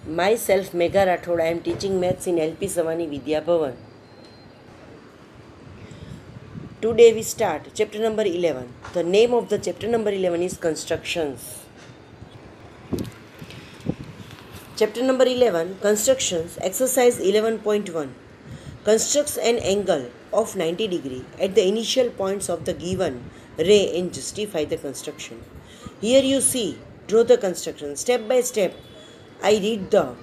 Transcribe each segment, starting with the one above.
Myself Megha Rathod. I am teaching maths in LP Savani Vidya Bhavan. Today we start chapter number 11. The name of the chapter number 11 is Constructions. Chapter number 11, Constructions, Exercise 11.1. Constructs an angle of 90 degree at the initial points of the given ray and justify the construction. Here you see, draw the construction. Step by step, I read the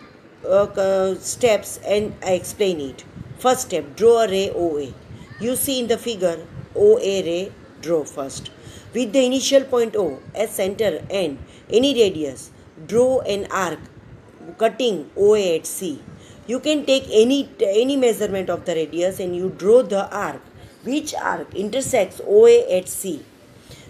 steps and I explain it. First step, draw a ray OA. You see in the figure, OA ray, draw first. With the initial point O as center and any radius, draw an arc cutting OA at C. You can take any measurement of the radius and you draw the arc. Which arc intersects OA at C?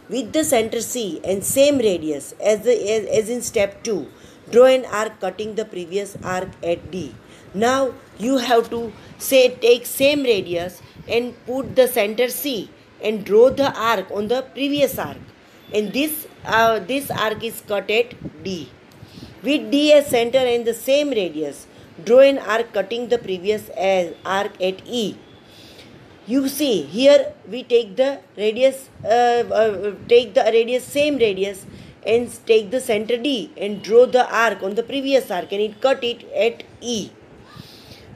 With the center C and same radius as in step 2, draw an arc cutting the previous arc at D. Now you have to take same radius and put the center C and draw the arc on the previous arc, and this arc is cut at D. With D as center and the same radius, draw an arc cutting the previous arc at E. You see here we take the radius, same radius, and take the center D and draw the arc on the previous arc, and it cut it at E.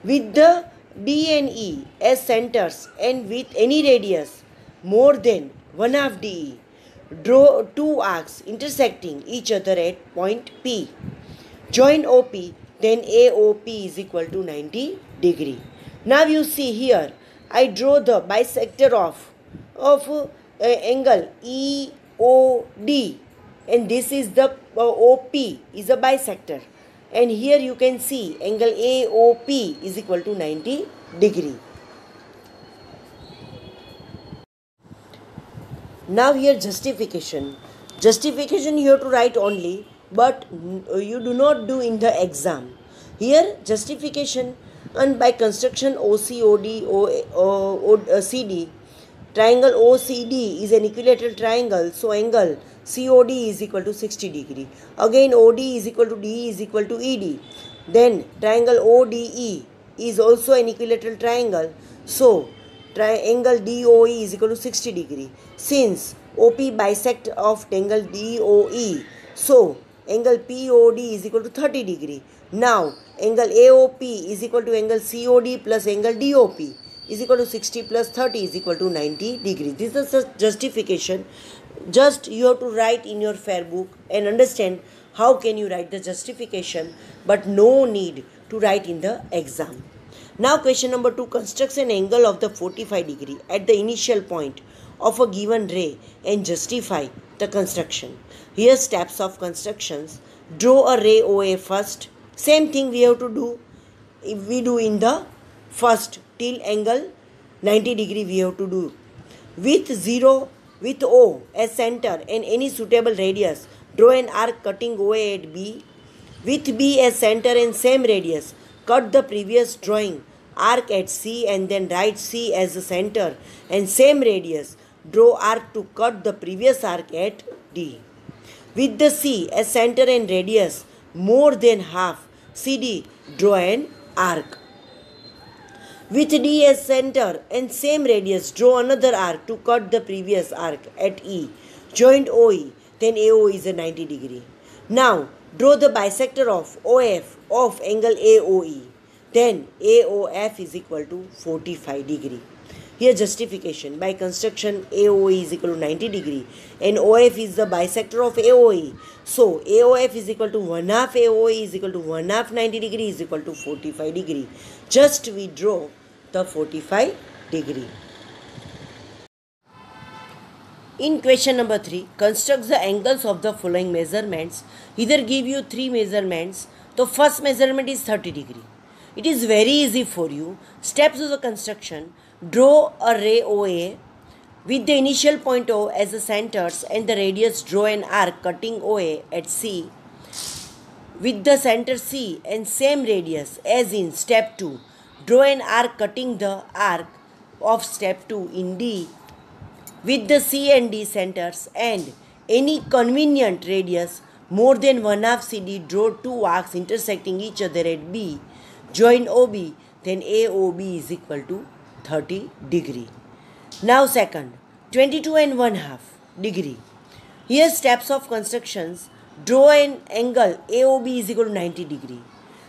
With the D and E as centers and with any radius more than 1/2 DE, draw two arcs intersecting each other at point P. Join OP, then AOP is equal to 90 degree. Now you see here, I draw the bisector of angle EOD, and this is the OP is a bisector, and here you can see angle AOP is equal to 90 degree. Now here justification. Justification you have to write only, but you do not do in the exam. Here justification, and by construction OCOD CD, triangle OCD is an equilateral triangle, so angle COD is equal to 60 degree. Again OD is equal to DE is equal to ED. Then triangle ODE is also an equilateral triangle, so angle DOE is equal to 60 degree. Since OP bisect of angle DOE, so angle POD is equal to 30 degree. Now angle AOP is equal to angle COD plus angle DOP is equal to 60 plus 30 is equal to 90 degree. This is the justification. Just you have to write in your fair book and understand how can you write the justification, but no need to write in the exam. Now question number 2, constructs an angle of the 45 degree at the initial point of a given ray and justify the construction. Here steps of constructions. Draw a ray OA first. Same thing we have to do. If we do in the first till angle 90 degree we have to do. With O as center and any suitable radius, draw an arc cutting OA at B. With B as center and same radius, cut the previous drawing arc at C and then write C as the center and same radius, draw arc to cut the previous arc at D. With the C as center and radius more than half CD, draw an arc. With D as center and same radius, draw another arc to cut the previous arc at E. Joint OE, then AO is a 90 degree. Now draw the bisector of OF of angle AOE. Then AOF is equal to 45 degree. Here justification. By construction AOE is equal to 90 degree and OF is the bisector of AOE. So AOF is equal to 1/2 AOE is equal to 1/2 90 degree is equal to 45 degree. Just we draw the 45 degree. In question number 3, construct the angles of the following measurements. Either give you 3 measurements. The first measurement is 30 degree. It is very easy for you. Steps of the construction. Draw a ray OA with the initial point O as the centers and the radius, draw an arc cutting OA at C with the center C and same radius as in step 2. Draw an arc cutting the arc of step 2 in D with the C and D centers and any convenient radius, more than 1/2 CD, draw two arcs intersecting each other at B, join OB, then AOB is equal to 30 degree. Now second, 22 and 1/2 degree. Here steps of constructions, draw an angle AOB is equal to 90 degree.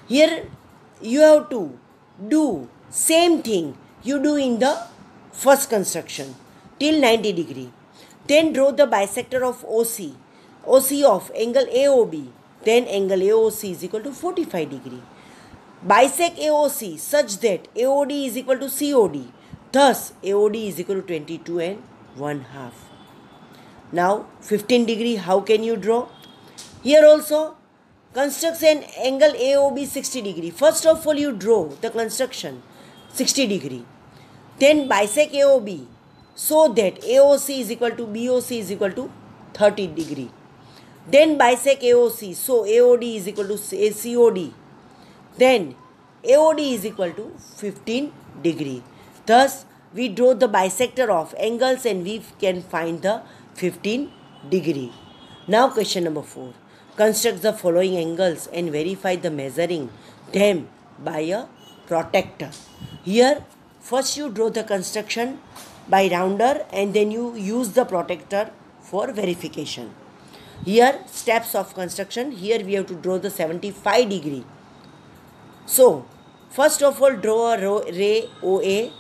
Here you have to do same thing you do in the first construction till 90 degree. Then draw the bisector of OC of angle AOB, then angle AOC is equal to 45 degree. Bisect AOC such that AOD is equal to COD. Thus, AOD is equal to 22 and 1/2. Now, 15 degree, how can you draw? Here also, construct an angle AOB 60 degree. First of all, you draw the construction 60 degree. Then bisect AOB so that AOC is equal to BOC is equal to 30 degree. Then bisect AOC, so AOD is equal to COD. Then AOD is equal to 15 degree. Thus, we draw the bisector of angles and we can find the 15 degree. Now question number 4. Construct the following angles and verify the measuring them by a protractor. Here, first you draw the construction by rounder and then you use the protractor for verification. Here, steps of construction. Here we have to draw the 75 degree. So, first of all, draw a ray OA.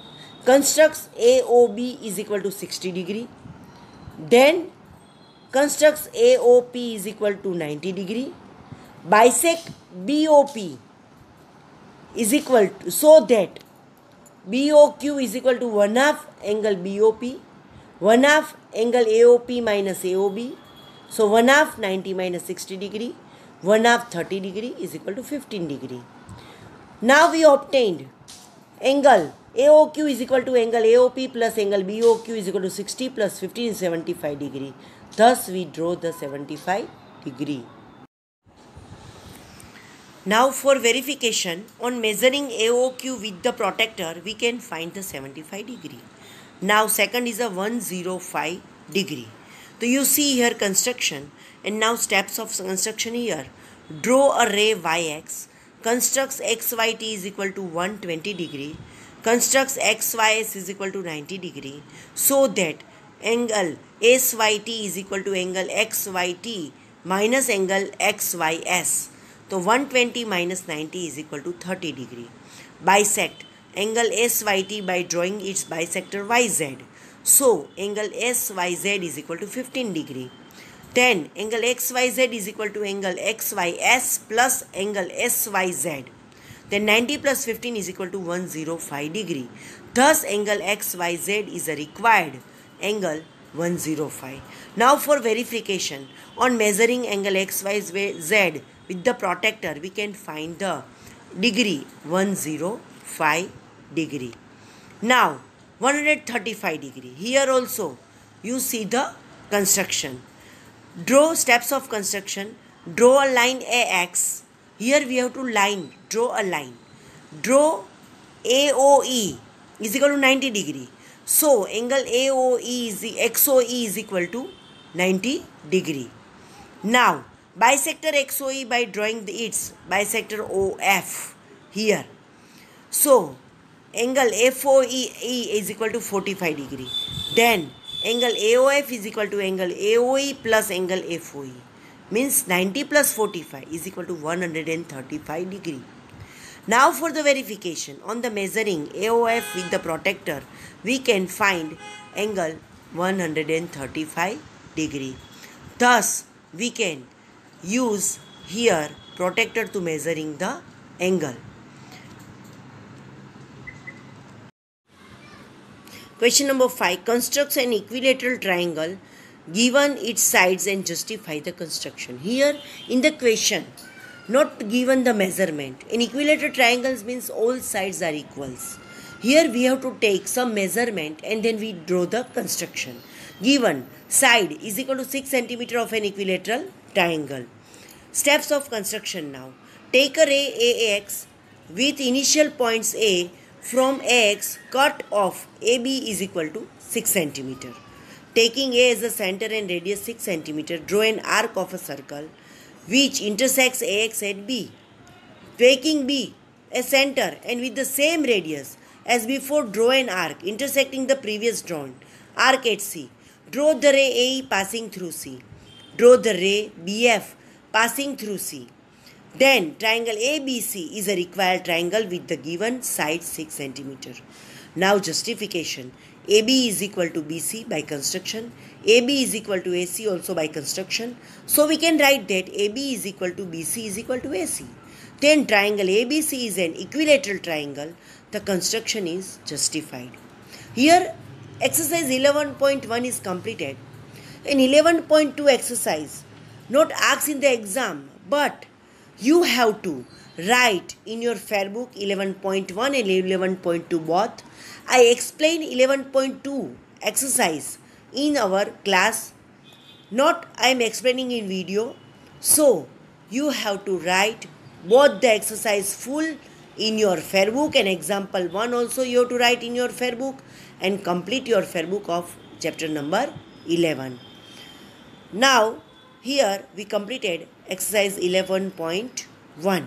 Constructs AOB is equal to 60 degree. Then, constructs AOP is equal to 90 degree. Bisect BOP is equal to, so that BOQ is equal to 1/2 angle BOP, 1/2 angle AOP minus AOB. So 1/2 90 minus 60 degree, 1/2 30 degree is equal to 15 degree. Now we obtained angle AOQ is equal to angle AOP plus angle BOQ is equal to 60 plus 15 is 75 degree. Thus we draw the 75 degree. Now for verification, on measuring AOQ with the protractor, we can find the 75 degree. Now second is a 105 degree. So you see here construction and now steps of construction here. Draw a ray YX, constructs XYT is equal to 120 degree, constructs XYS is equal to 90 degree, so that angle SYT is equal to angle XYT minus angle XYS. So 120 minus 90 is equal to 30 degree. Bisect angle SYT by drawing its bisector YZ. So angle SYZ is equal to 15 degree. Then angle XYZ is equal to angle XYS plus angle SYZ. Then 90 plus 15 is equal to 105 degree. Thus angle XYZ is a required angle 105. Now for verification, on measuring angle XYZ with the protractor, we can find the degree 105 degree. Now 135 degree. Here also you see the construction. Draw steps of construction. Draw a line AX. Here we have to draw a line. Draw AOE is equal to 90 degree. So angle AOE is XOE is equal to 90 degree. Now bisector XOE by drawing its bisector OF here. So angle FOE is equal to 45 degree. Then angle AOF is equal to angle AOE plus angle FOE. Means 90 plus 45 is equal to 135 degree. Now for the verification, on the measuring AOF with the protractor, we can find angle 135 degree. Thus we can use here protractor to measuring the angle. Question number 5. Constructs an equilateral triangle given its sides and justify the construction. Here in the question, not given the measurement. In equilateral triangles means all sides are equals. Here we have to take some measurement and then we draw the construction. Given side is equal to 6 cm of an equilateral triangle. Steps of construction now. Take a ray AX with initial points A. From AX, cut off AB is equal to 6 cm. Taking A as the center and radius 6 cm, draw an arc of a circle which intersects AX at B, taking B a center and with the same radius as before, draw an arc intersecting the previous drawn arc at C. Draw the ray AE passing through C. Draw the ray BF passing through C. Then triangle ABC is a required triangle with the given side 6 cm. Now justification. AB is equal to BC by construction. AB is equal to AC also by construction. So we can write that AB is equal to BC is equal to AC. Then triangle ABC is an equilateral triangle. The construction is justified. Here exercise 11.1 is completed. In 11.2 exercise, not asked in the exam, but you have to write in your fair book 11.1 and 11.2 both. I explain 11.2 exercise in our class. Not I am explaining in video. So you have to write both the exercise full in your fair book, and example 1 also you have to write in your fair book, and complete your fair book of chapter number 11. Now here we completed exercise 11.1.